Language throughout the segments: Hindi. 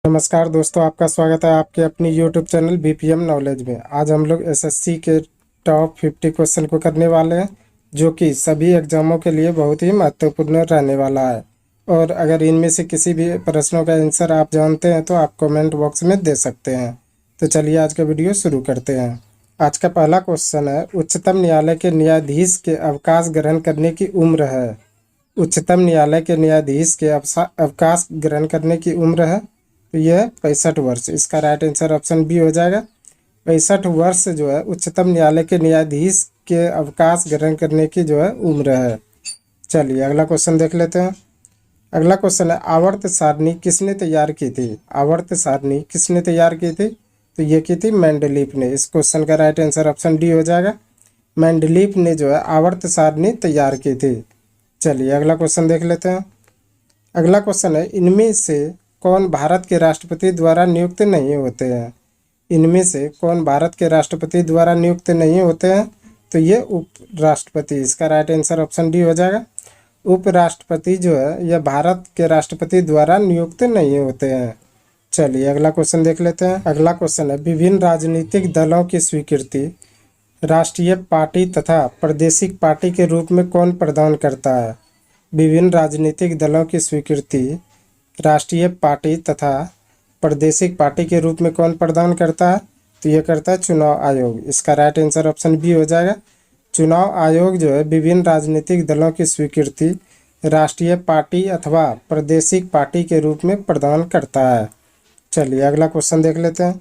नमस्कार दोस्तों, आपका स्वागत है आपके अपनी यूट्यूब चैनल बीपीएम नॉलेज में। आज हम लोग एसएससी के टॉप 50 क्वेश्चन को करने वाले हैं, जो कि सभी एग्जामों के लिए बहुत ही महत्वपूर्ण रहने वाला है। और अगर इनमें से किसी भी प्रश्नों का आंसर आप जानते हैं तो आप कमेंट बॉक्स में दे सकते हैं। तो चलिए आज का वीडियो शुरू करते हैं। आज का पहला क्वेश्चन है, उच्चतम न्यायालय के न्यायाधीश के अवकाश ग्रहण करने की उम्र है। उच्चतम न्यायालय के न्यायाधीश के अवकाश ग्रहण करने की उम्र है तो यह 65 वर्ष। इसका राइट आंसर ऑप्शन बी हो जाएगा। 65 वर्ष जो है उच्चतम न्यायालय के न्यायाधीश के अवकाश ग्रहण करने की जो है उम्र है। चलिए अगला क्वेश्चन देख लेते हैं। अगला क्वेश्चन है, आवर्त सारणी किसने तैयार की थी? आवर्त सारणी किसने तैयार की थी? तो ये की थी मेंडलीफ ने। इस क्वेश्चन का राइट आंसर ऑप्शन डी हो जाएगा। मेंडलीफ ने जो है आवर्त सारणी तैयार की थी। चलिए अगला क्वेश्चन देख लेते हैं। अगला क्वेश्चन है, इनमें से कौन भारत के राष्ट्रपति द्वारा नियुक्त नहीं होते हैं? इनमें से कौन भारत के राष्ट्रपति द्वारा नियुक्त नहीं होते हैं? तो ये उपराष्ट्रपति। इसका राइट आंसर ऑप्शन डी हो जाएगा। उपराष्ट्रपति जो है यह भारत के राष्ट्रपति द्वारा नियुक्त नहीं होते हैं। चलिए अगला क्वेश्चन देख लेते हैं। अगला क्वेश्चन है, विभिन्न राजनीतिक दलों की स्वीकृति राष्ट्रीय पार्टी तथा प्रादेशिक पार्टी के रूप में कौन प्रदान करता है? विभिन्न राजनीतिक दलों की स्वीकृति राष्ट्रीय पार्टी तथा प्रादेशिक पार्टी के रूप में कौन प्रदान करता है? तो ये करता है चुनाव आयोग। इसका राइट आंसर ऑप्शन बी हो जाएगा। चुनाव आयोग जो है विभिन्न राजनीतिक दलों की स्वीकृति राष्ट्रीय पार्टी अथवा प्रादेशिक पार्टी के रूप में प्रदान करता है। चलिए अगला क्वेश्चन देख लेते हैं।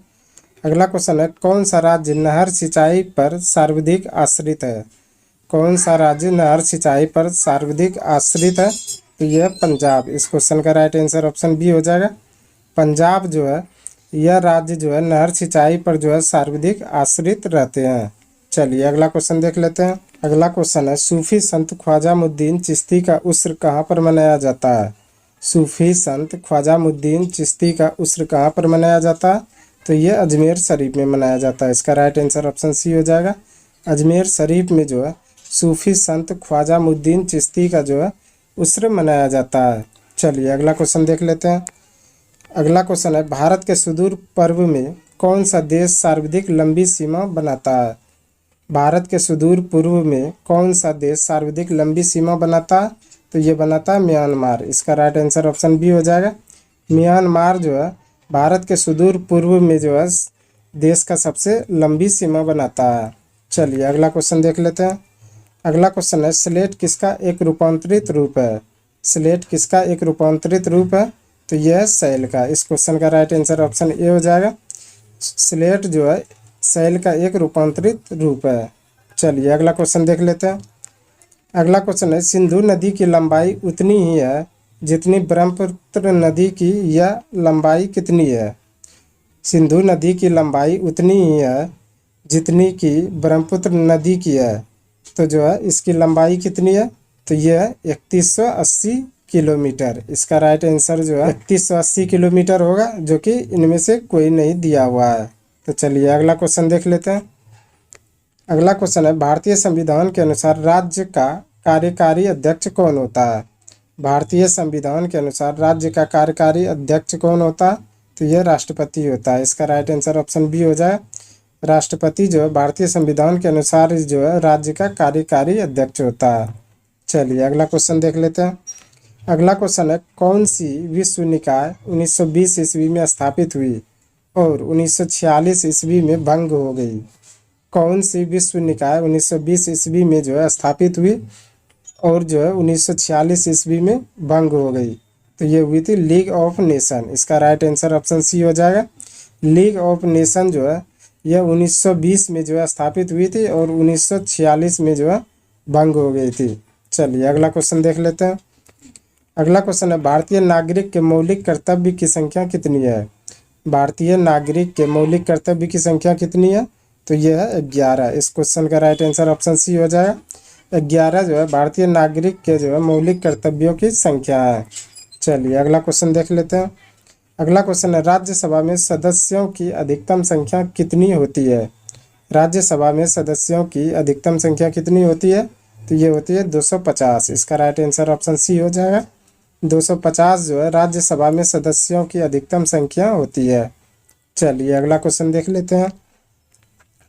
अगला क्वेश्चन है, कौन सा राज्य नहर सिंचाई पर सर्वाधिक आश्रित है? कौन सा राज्य नहर सिंचाई पर सर्वाधिक आश्रित है? तो यह पंजाब। इस क्वेश्चन का राइट आंसर ऑप्शन बी हो जाएगा। पंजाब जो है यह राज्य जो है नहर सिंचाई पर जो है सर्वाधिक आश्रित रहते हैं। चलिए अगला क्वेश्चन देख लेते हैं। अगला क्वेश्चन है, सूफी संत ख्वाजा मुद्दीन चिश्ती का उर्स कहाँ पर मनाया जाता है? सूफी संत ख्वाजा मुद्दीन चिश्ती का उर्स कहाँ पर मनाया जाता है? तो ये अजमेर शरीफ में मनाया जाता है। इसका राइट आंसर ऑप्शन सी हो जाएगा। अजमेर शरीफ में जो है सूफी संत ख्वाजा मुद्दीन चिश्ती का जो है उर्स मनाया जाता है। चलिए अगला क्वेश्चन देख लेते हैं। अगला क्वेश्चन है, भारत के सुदूर पूर्व में कौन सा देश सर्वाधिक लंबी सीमा बनाता है? भारत के सुदूर पूर्व में कौन सा देश सर्वाधिक लंबी सीमा बनाता है? तो ये बनाता है म्यांमार। इसका राइट आंसर ऑप्शन बी हो जाएगा। म्यांमार जो है भारत के सुदूर पूर्व में जो है देश का सबसे लंबी सीमा बनाता है। चलिए अगला क्वेश्चन देख लेते हैं। अगला क्वेश्चन है, स्लेट किसका एक रूपांतरित रूप है? स्लेट किसका एक रूपांतरित रूप है? तो यह शैल का। इस क्वेश्चन का राइट आंसर ऑप्शन ए हो जाएगा। स्लेट जो है शैल का एक रूपांतरित रूप है। चलिए अगला क्वेश्चन देख लेते हैं। अगला क्वेश्चन है, सिंधु नदी की लंबाई उतनी ही है जितनी ब्रह्मपुत्र नदी की, यह लंबाई कितनी है? सिंधु नदी की लंबाई उतनी ही है जितनी कि ब्रह्मपुत्र नदी की है। तो जो है इसकी लंबाई कितनी है? तो यह है 3180 किलोमीटर। इसका राइट आंसर जो है 3180 किलोमीटर होगा, जो कि इनमें से कोई नहीं दिया हुआ है। तो चलिए अगला क्वेश्चन देख लेते हैं। अगला क्वेश्चन है, भारतीय संविधान के अनुसार राज्य का कार्यकारी अध्यक्ष कौन होता है? भारतीय संविधान के अनुसार राज्य का कार्यकारी अध्यक्ष कौन होता है? तो यह राष्ट्रपति होता है। इसका राइट आंसर ऑप्शन बी हो जाए। राष्ट्रपति जो है भारतीय संविधान के अनुसार जो है राज्य का कार्यकारी अध्यक्ष होता है। चलिए अगला क्वेश्चन देख लेते हैं। अगला क्वेश्चन है, कौन सी विश्व निकाय 1920 ईस्वी में स्थापित हुई और 1946 ईस्वी में भंग हो गई? कौन सी विश्व निकाय 1920 ईस्वी में जो है स्थापित हुई और जो है 1946 ईस्वी में भंग हो गई? तो ये हुई थी लीग ऑफ नेशन। इसका राइट आंसर ऑप्शन सी हो जाएगा। लीग ऑफ नेशन जो है यह 1920 में जो है स्थापित हुई थी और 1946 में जो है भंग हो गई थी। चलिए अगला क्वेश्चन देख लेते हैं। अगला क्वेश्चन है, भारतीय नागरिक के मौलिक कर्तव्य की संख्या कितनी है? भारतीय नागरिक के मौलिक कर्तव्य की संख्या कितनी है? तो यह है 11। इस क्वेश्चन का राइट आंसर ऑप्शन सी हो जाएगा। 11 जो है भारतीय नागरिक के जो है मौलिक कर्तव्यों की संख्या है। चलिए अगला क्वेश्चन देख लेते हैं। अगला क्वेश्चन है, राज्यसभा में सदस्यों की अधिकतम संख्या कितनी होती है? राज्यसभा में सदस्यों की अधिकतम संख्या कितनी होती है? तो ये होती है 250। इसका राइट आंसर ऑप्शन सी हो जाएगा। 250 जो है राज्यसभा में सदस्यों की अधिकतम संख्या होती है। चलिए अगला क्वेश्चन देख लेते हैं।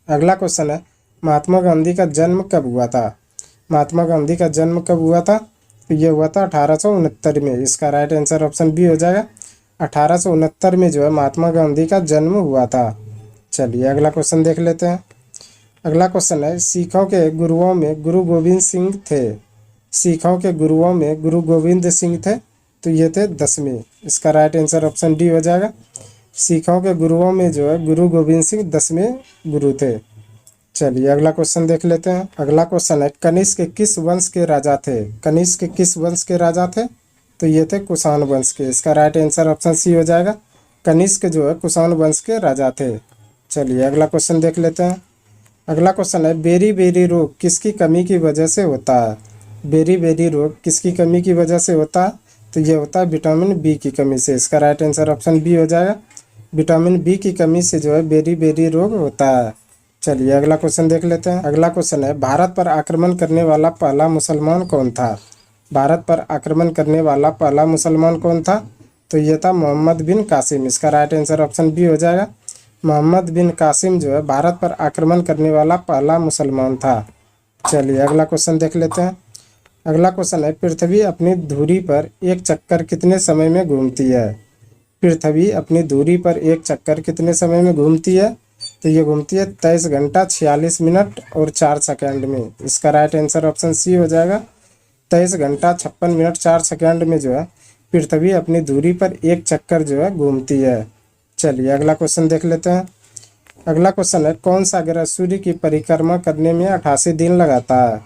अगला क्वेश्चन है, महात्मा गांधी का जन्म कब हुआ था? महात्मा गांधी का जन्म कब हुआ था? तो ये हुआ था 1869 में। इसका राइट आंसर ऑप्शन बी हो जाएगा। 1869 में जो है महात्मा गांधी का जन्म हुआ था। चलिए अगला क्वेश्चन देख लेते हैं। अगला क्वेश्चन है, सिखों के गुरुओं में गुरु गोविंद सिंह थे। सिखों के गुरुओं में गुरु गोविंद सिंह थे, तो ये थे 10वें। इसका राइट आंसर ऑप्शन डी हो जाएगा। सिखों के गुरुओं में जो है गुरु गोविंद सिंह 10वें गुरु थे। चलिए अगला क्वेश्चन देख लेते हैं। अगला क्वेश्चन है, कनिष्क किस वंश के राजा थे? कनिष्क किस वंश के राजा थे? तो ये थे कुषाण वंश के। इसका राइट आंसर ऑप्शन सी हो जाएगा। कनिष्क जो है कुषाण वंश के राजा थे। चलिए अगला क्वेश्चन देख लेते हैं। अगला क्वेश्चन है, बेरी बेरी रोग किसकी कमी की वजह से होता है? बेरी बेरी रोग किसकी कमी की वजह से होता है? तो ये होता है विटामिन बी की कमी से। इसका राइट आंसर ऑप्शन बी हो जाएगा। विटामिन बी की कमी से जो है बेरी बेरी रोग होता है। चलिए अगला क्वेश्चन देख लेते हैं। अगला क्वेश्चन है, भारत पर आक्रमण करने वाला पहला मुसलमान कौन था? भारत पर आक्रमण करने वाला पहला मुसलमान कौन था? तो ये था मोहम्मद बिन कासिम। इसका राइट आंसर ऑप्शन बी हो जाएगा। मोहम्मद बिन कासिम जो है भारत पर आक्रमण करने वाला पहला मुसलमान था। चलिए अगला क्वेश्चन देख लेते हैं। अगला क्वेश्चन है, पृथ्वी अपनी धुरी पर एक चक्कर कितने समय में घूमती है? पृथ्वी अपनी धुरी पर एक चक्कर कितने समय में घूमती है? तो ये घूमती है 23 घंटा 46 मिनट और 4 सेकंड में। इसका राइट आंसर ऑप्शन सी हो जाएगा। 23 घंटा 56 मिनट 4 सेकंड में जो है पृथ्वी अपनी धुरी पर एक चक्कर जो है घूमती है। चलिए अगला क्वेश्चन देख लेते हैं। अगला क्वेश्चन है, कौन सा ग्रह सूर्य की परिक्रमा करने में 88 दिन लगाता है?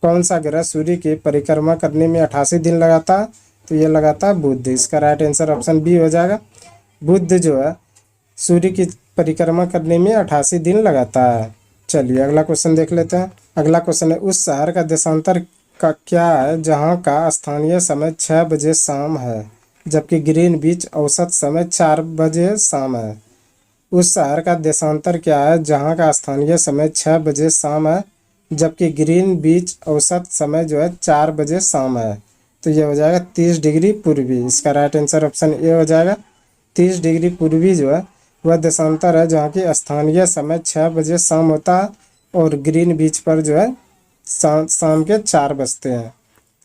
कौन सा ग्रह सूर्य की परिक्रमा करने में 88 दिन लगाता है? तो ये लगाता है बुध। इसका राइट आंसर ऑप्शन बी हो जाएगा। बुध जो है सूर्य की परिक्रमा करने में 88 दिन लगाता है। चलिए अगला क्वेश्चन देख लेते हैं। अगला क्वेश्चन है, उस शहर का देशांतर का क्या है जहाँ का स्थानीय समय 6 बजे शाम है, जबकि ग्रीनविच औसत समय 4 बजे शाम है? उस शहर का देशांतर क्या है जहाँ का स्थानीय समय 6 बजे शाम है, जबकि ग्रीनविच औसत समय जो है 4 बजे शाम है? तो ये हो जाएगा 30 डिग्री पूर्वी। इसका राइट आंसर ऑप्शन ए हो जाएगा। 30 डिग्री पूर्वी जो है वह देशांतर है जहाँ की स्थानीय समय 6 बजे शाम होता है और ग्रीनविच पर जो है शाम के 4 बजते हैं।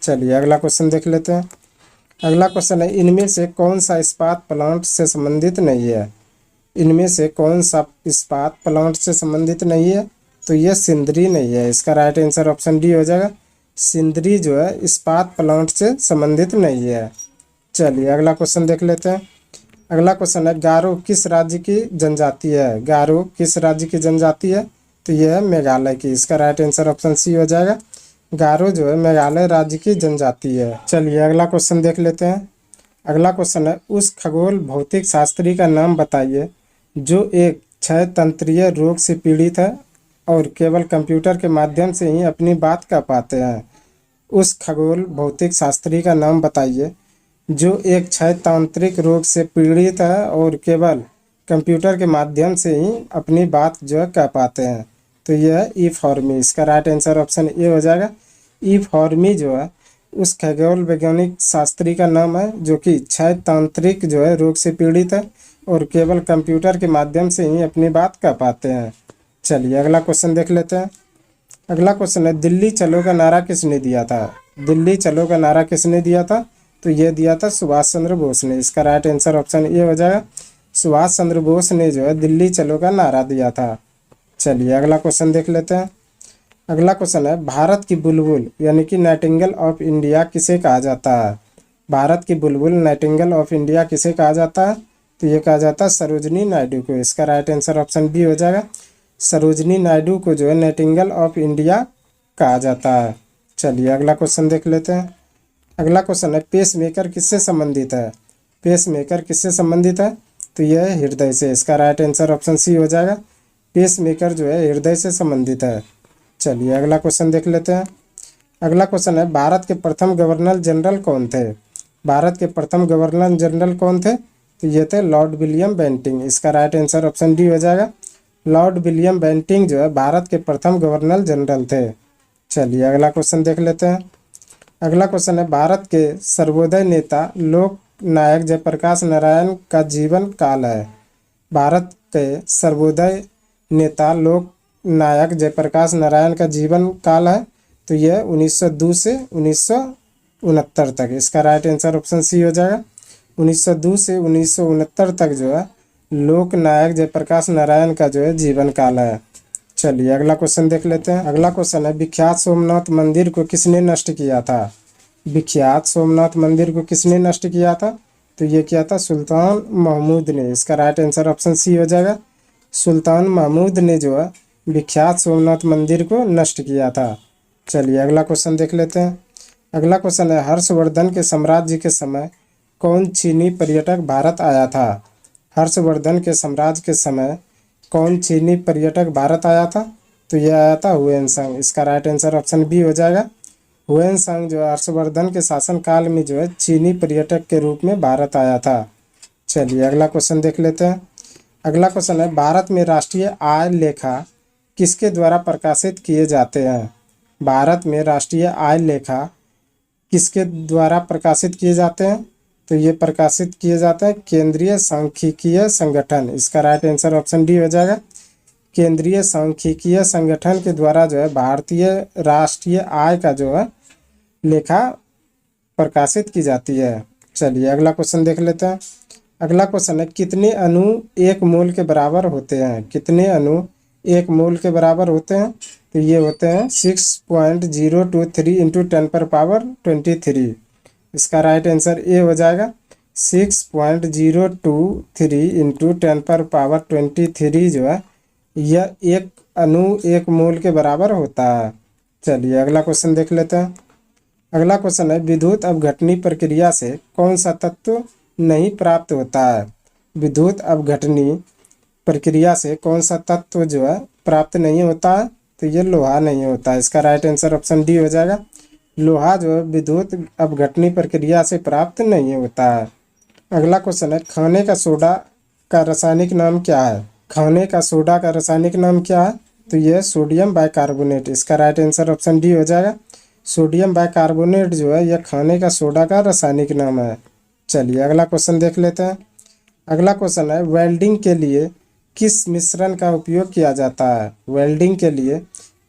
चलिए अगला क्वेश्चन देख लेते हैं। अगला क्वेश्चन है, इनमें से कौन सा इस्पात प्लांट से संबंधित नहीं है? इनमें से कौन सा इस्पात प्लांट से संबंधित नहीं है? तो यह सिंदरी नहीं है। इसका राइट आंसर ऑप्शन डी हो जाएगा। सिंदरी जो है इस्पात प्लांट से संबंधित नहीं है। चलिए अगला क्वेश्चन देख लेते हैं। अगला क्वेश्चन है, गारो किस राज्य की जनजाति है? गारो किस राज्य की जनजाति है? तो यह है मेघालय की। इसका राइट आंसर ऑप्शन सी हो जाएगा। गारो जो है मेघालय राज्य की जनजाति है। चलिए अगला क्वेश्चन देख लेते हैं। अगला क्वेश्चन है, उस खगोल भौतिक शास्त्री का नाम बताइए जो एक क्षय तंत्रीय रोग से पीड़ित है और केवल कंप्यूटर के माध्यम से ही अपनी बात कह पाते हैं। उस खगोल भौतिक शास्त्री का नाम बताइए जो एक क्षय तांत्रिक रोग से पीड़ित है और केवल कंप्यूटर के माध्यम से ही अपनी बात जो है कह पाते हैं। तो यह है ई फॉर्मी। इसका राइट आंसर ऑप्शन ए हो जाएगा। ई फॉर्मी जो है उस खगोल वैज्ञानिक शास्त्री का नाम है जो कि क्षय तांत्रिक जो है रोग से पीड़ित है और केवल कंप्यूटर के माध्यम से ही अपनी बात कह पाते हैं। चलिए अगला क्वेश्चन देख लेते हैं। अगला क्वेश्चन है, दिल्ली चलो का नारा किसने दिया था? दिल्ली चलो का नारा किसने दिया था? तो ये दिया था सुभाष चंद्र बोस ने। इसका राइट आंसर ऑप्शन ए हो जाएगा। सुभाष चंद्र बोस ने जो है दिल्ली चलो का नारा दिया था। चलिए अगला क्वेश्चन देख लेते हैं। अगला क्वेश्चन है, भारत की बुलबुल यानी कि नाइटिंगेल ऑफ इंडिया किसे कहा जाता है? भारत की बुलबुल नाइटिंगेल ऑफ इंडिया किसे कहा जाता है? तो ये कहा जाता है सरोजनी नायडू को। इसका राइट आंसर ऑप्शन बी हो जाएगा। सरोजनी नायडू को जो है नाइटिंगेल ऑफ इंडिया कहा जाता है। चलिए अगला क्वेश्चन देख लेते हैं। अगला क्वेश्चन है, पेस मेकर किससे संबंधित है? पेस मेकर किससे संबंधित है? तो यह है हृदय से। इसका राइट आंसर ऑप्शन सी हो जाएगा। पेस मेकर जो है हृदय से संबंधित है। चलिए अगला क्वेश्चन देख लेते हैं। अगला क्वेश्चन है, भारत के प्रथम गवर्नर जनरल कौन थे? भारत के प्रथम गवर्नर जनरल कौन थे? तो ये थे लॉर्ड विलियम बेंटिंग। इसका राइट आंसर ऑप्शन डी हो जाएगा। लॉर्ड विलियम बेंटिंग जो है भारत के प्रथम गवर्नर जनरल थे। चलिए अगला क्वेश्चन देख लेते हैं। अगला क्वेश्चन है, भारत के सर्वोदय नेता लोक नायक जयप्रकाश नारायण का जीवन काल है। भारत के सर्वोदय नेता लोक नायक जयप्रकाश नारायण का जीवन काल है, तो यह 1902 से 1969 तक। इसका राइट आंसर ऑप्शन सी हो जाएगा। 1902 से 1969 तक जो है लोक नायक जयप्रकाश नारायण का जो है जीवन काल है। चलिए अगला क्वेश्चन देख लेते हैं। अगला क्वेश्चन है, विख्यात सोमनाथ मंदिर को किसने नष्ट किया था? विख्यात सोमनाथ मंदिर को किसने नष्ट किया था? तो ये किया था सुल्तान महमूद ने। इसका राइट आंसर ऑप्शन सी हो जाएगा। सुल्तान महमूद ने जो है विख्यात सोमनाथ मंदिर को नष्ट किया था। चलिए अगला क्वेश्चन देख लेते हैं। अगला क्वेश्चन है, हर्षवर्धन के साम्राज्य के समय कौन चीनी पर्यटक भारत आया था? हर्षवर्धन के साम्राज्य के समय कौन चीनी पर्यटक भारत आया था? तो यह आया था हुएनसांग। इसका राइट आंसर ऑप्शन बी हो जाएगा। हुएनसांग जो है हर्षवर्धन के शासनकाल में जो है चीनी पर्यटक के रूप में भारत आया था। चलिए अगला क्वेश्चन देख लेते हैं। अगला क्वेश्चन है, भारत में राष्ट्रीय आय लेखा किसके द्वारा प्रकाशित किए जाते हैं? भारत में राष्ट्रीय आय लेखा किसके द्वारा प्रकाशित किए जाते हैं? तो ये प्रकाशित किए जाते हैं केंद्रीय सांख्यिकीय संगठन। इसका राइट आंसर ऑप्शन डी हो जाएगा। केंद्रीय सांख्यिकीय संगठन के द्वारा जो है भारतीय राष्ट्रीय आय का जो है लेखा प्रकाशित की जाती है। चलिए अगला क्वेश्चन देख लेते हैं। अगला क्वेश्चन है, कितने अणु एक मोल के बराबर होते हैं? कितने अणु एक मोल के बराबर होते हैं? तो ये होते हैं 6.023 इंटू 10⁻23। इसका राइट आंसर ए हो जाएगा। 6.023 इंटू 10⁻23 जो है यह एक अणु एक मोल के बराबर होता है। चलिए अगला क्वेश्चन देख लेते हैं। अगला क्वेश्चन है, विद्युत अपघटनी प्रक्रिया से कौन सा तत्व नहीं प्राप्त होता है? विद्युत अपघटनी प्रक्रिया से कौन सा तत्व जो है प्राप्त नहीं होता है? तो ये लोहा नहीं होता है। इसका राइट आंसर ऑप्शन डी हो जाएगा। लोहा जो है विद्युत अपघटनी प्रक्रिया से प्राप्त नहीं होता है। अगला क्वेश्चन है, खाने का सोडा का रासायनिक नाम क्या है? खाने का सोडा का रासायनिक नाम क्या है? तो यह सोडियम बाइकार्बोनेट। इसका राइट आंसर ऑप्शन डी हो जाएगा। सोडियम बाइकार्बोनेट जो है यह खाने का सोडा का रासायनिक नाम है। चलिए अगला क्वेश्चन देख लेते हैं। अगला क्वेश्चन है, वेल्डिंग के लिए किस मिश्रण का उपयोग किया जाता है? वेल्डिंग के लिए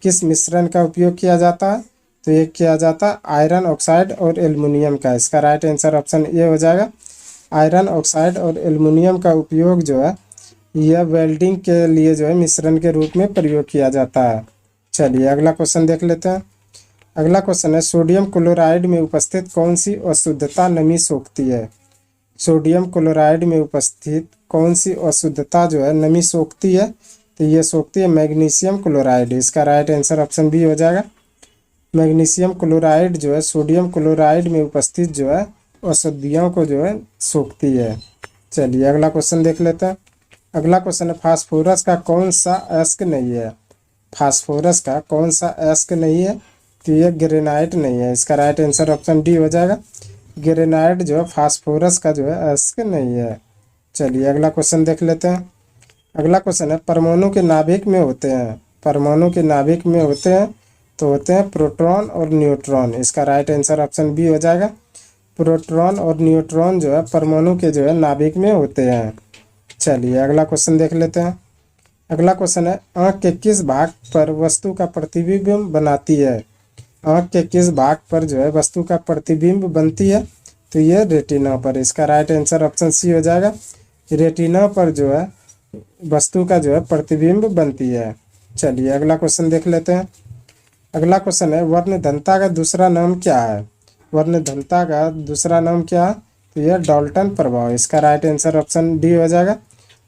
किस मिश्रण का उपयोग किया जाता है? तो ये किया जाता है आयरन ऑक्साइड और एल्युमिनियम का। इसका राइट आंसर ऑप्शन ए हो जाएगा। आयरन ऑक्साइड और एल्युमिनियम का उपयोग जो है यह वेल्डिंग के लिए जो है मिश्रण के रूप में प्रयोग किया जाता है। चलिए अगला क्वेश्चन देख लेते हैं। अगला क्वेश्चन है, सोडियम क्लोराइड में उपस्थित कौन सी अशुद्धता नमी सोखती है? सोडियम क्लोराइड में उपस्थित कौन सी अशुद्धता जो है नमी सोखती है? तो ये सोखती है मैग्नीशियम क्लोराइड। इसका राइट आंसर ऑप्शन बी हो जाएगा। मैग्नीशियम क्लोराइड जो है सोडियम क्लोराइड में उपस्थित जो है अशुद्धियों को जो है सोखती है। चलिए अगला क्वेश्चन देख लेते हैं। अगला क्वेश्चन है, फास्फोरस का कौन सा अयस्क नहीं है? फास्फोरस का कौन सा अयस्क नहीं है? तो ये ग्रेनाइट नहीं है। इसका राइट आंसर ऑप्शन डी हो जाएगा। ग्रेनाइट जो है फास्फोरस का जो है अयस्क नहीं है। चलिए अगला क्वेश्चन देख लेते हैं। अगला क्वेश्चन है, परमाणु के नाभिक में होते हैं। परमाणु के नाभिक में होते हैं तो होते हैं प्रोटॉन और न्यूट्रॉन। इसका राइट आंसर ऑप्शन बी हो जाएगा। प्रोटॉन और न्यूट्रॉन जो है परमाणु के जो है नाभिक में होते हैं। चलिए अगला क्वेश्चन देख लेते हैं। अगला क्वेश्चन है, आँख के किस भाग पर वस्तु का प्रतिबिंब बनाती है? आँख के किस भाग पर जो है वस्तु का प्रतिबिंब बनती है? तो ये रेटिना पर। इसका राइट आंसर ऑप्शन सी हो जाएगा। रेटिना पर जो है वस्तु का जो है प्रतिबिंब बनती है। चलिए अगला क्वेश्चन देख लेते हैं। अगला क्वेश्चन है, वर्णधनता का दूसरा नाम क्या है? वर्णधनता का दूसरा नाम क्या है? तो यह डाल्टन प्रभाव। इसका राइट आंसर ऑप्शन डी हो जाएगा।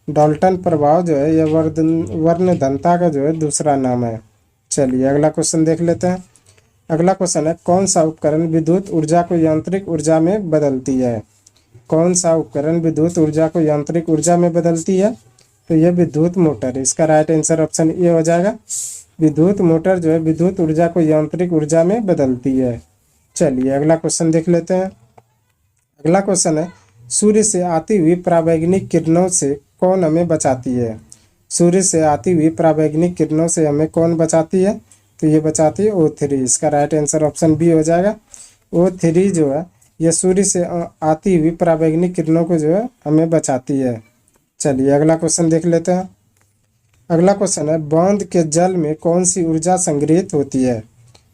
डाल्टन प्रभाव जो है यह वर्णधनता का जो है दूसरा नाम है। चलिए अगला क्वेश्चन देख लेते हैं। अगला क्वेश्चन है, कौन सा उपकरण विद्युत ऊर्जा को यांत्रिक ऊर्जा में बदलती है? कौन सा उपकरण विद्युत ऊर्जा को यांत्रिक ऊर्जा में बदलती है? तो यह विद्युत मोटर। इसका राइट आंसर ऑप्शन ए हो जाएगा। विद्युत मोटर जो है विद्युत ऊर्जा को यांत्रिक ऊर्जा में बदलती है। चलिए अगला क्वेश्चन देख लेते हैं। अगला क्वेश्चन है, सूर्य से आती हुई पराबैंगनी किरणों से कौन हमें बचाती है? सूर्य से आती हुई पराबैंगनी किरणों से हमें कौन बचाती है? तो ये बचाती है O3। इसका राइट आंसर ऑप्शन बी हो जाएगा। O3 जो है ये सूर्य से आती हुई पराबैंगनी किरणों को जो है हमें बचाती है। चलिए अगला क्वेश्चन देख लेते हैं। अगला क्वेश्चन है, बांध के जल में कौन सी ऊर्जा संग्रहित होती है?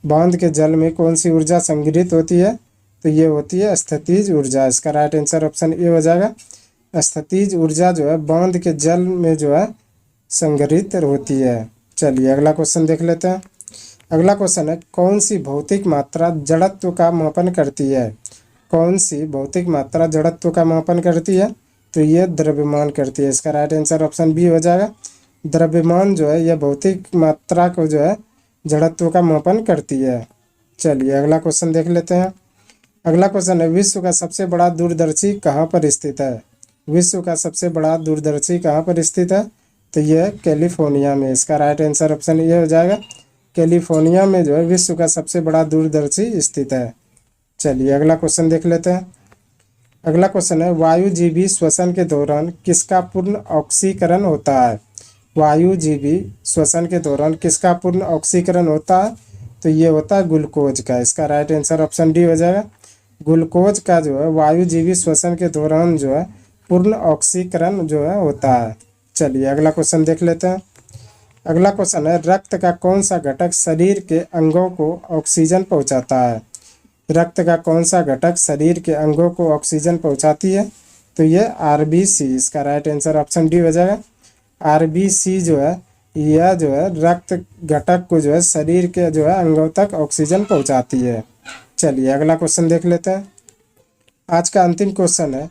बांध के जल में कौन सी ऊर्जा संग्रहित होती है? तो ये होती है स्थितिज ऊर्जा। इसका राइट आंसर ऑप्शन ए हो जाएगा। स्थितिज ऊर्जा जो है बांध के जल में जो है संग्रहित होती है। चलिए अगला क्वेश्चन देख लेते हैं। अगला क्वेश्चन है, कौन सी भौतिक मात्रा जड़त्व का मापन करती है? कौन सी भौतिक मात्रा जड़त्व का मापन करती है? तो ये द्रव्यमान करती है। इसका राइट आंसर ऑप्शन बी हो जाएगा। द्रव्यमान जो है यह भौतिक मात्रा को जो है जड़त्व का मापन करती है। चलिए अगला क्वेश्चन देख लेते हैं। अगला क्वेश्चन है, विश्व का सबसे बड़ा दूरदर्शी कहाँ पर स्थित है? विश्व का सबसे बड़ा दूरदर्शी कहाँ पर स्थित है? तो यह कैलिफोर्निया में। इसका राइट आंसर ऑप्शन ये हो जाएगा। कैलिफोर्निया में जो है विश्व का सबसे बड़ा दूरदर्शी स्थित है। चलिए अगला क्वेश्चन देख लेते हैं। अगला क्वेश्चन है, वायुजीवी श्वसन के दौरान किसका पूर्ण ऑक्सीकरण होता है? वायुजीवी श्वसन के दौरान किसका पूर्ण ऑक्सीकरण होता है? तो ये होता है ग्लूकोज का। इसका राइट आंसर ऑप्शन डी हो जाएगा। ग्लूकोज का जो है वायुजीवी श्वसन के दौरान जो है पूर्ण ऑक्सीकरण जो है होता है। चलिए अगला क्वेश्चन देख लेते हैं। अगला क्वेश्चन है, रक्त का कौन सा घटक शरीर के अंगों को ऑक्सीजन पहुंचाता है? रक्त का कौन सा घटक शरीर के अंगों को ऑक्सीजन पहुंचाती है? तो ये आरबीसी। इसका राइट आंसर ऑप्शन डी हो जाएगा। आरबीसी जो है यह जो है रक्त घटक को जो है शरीर के जो है अंगों तक ऑक्सीजन पहुंचाती है। चलिए अगला क्वेश्चन देख लेते हैं। आज का अंतिम क्वेश्चन है,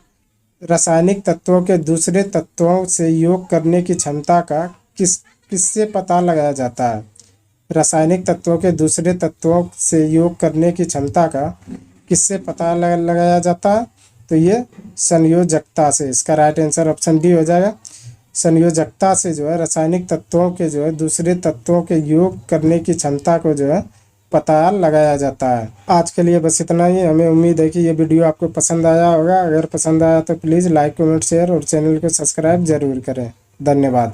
रासायनिक तत्वों के दूसरे तत्वों से योग करने की क्षमता का किससे पता लगाया जाता है? रासायनिक तत्वों के दूसरे तत्वों से योग करने की क्षमता का किससे पता लगाया जाता है? तो ये संयोजकता से। इसका राइट आंसर ऑप्शन डी हो जाएगा। संयोजकता से जो है रासायनिक तत्वों के जो है दूसरे तत्वों के योग करने की क्षमता को जो है पता लगाया जाता है। आज के लिए बस इतना ही। हमें उम्मीद है कि ये वीडियो आपको पसंद आया होगा। अगर पसंद आया तो प्लीज़ लाइक, कमेंट, शेयर और चैनल को सब्सक्राइब जरूर करें। धन्यवाद।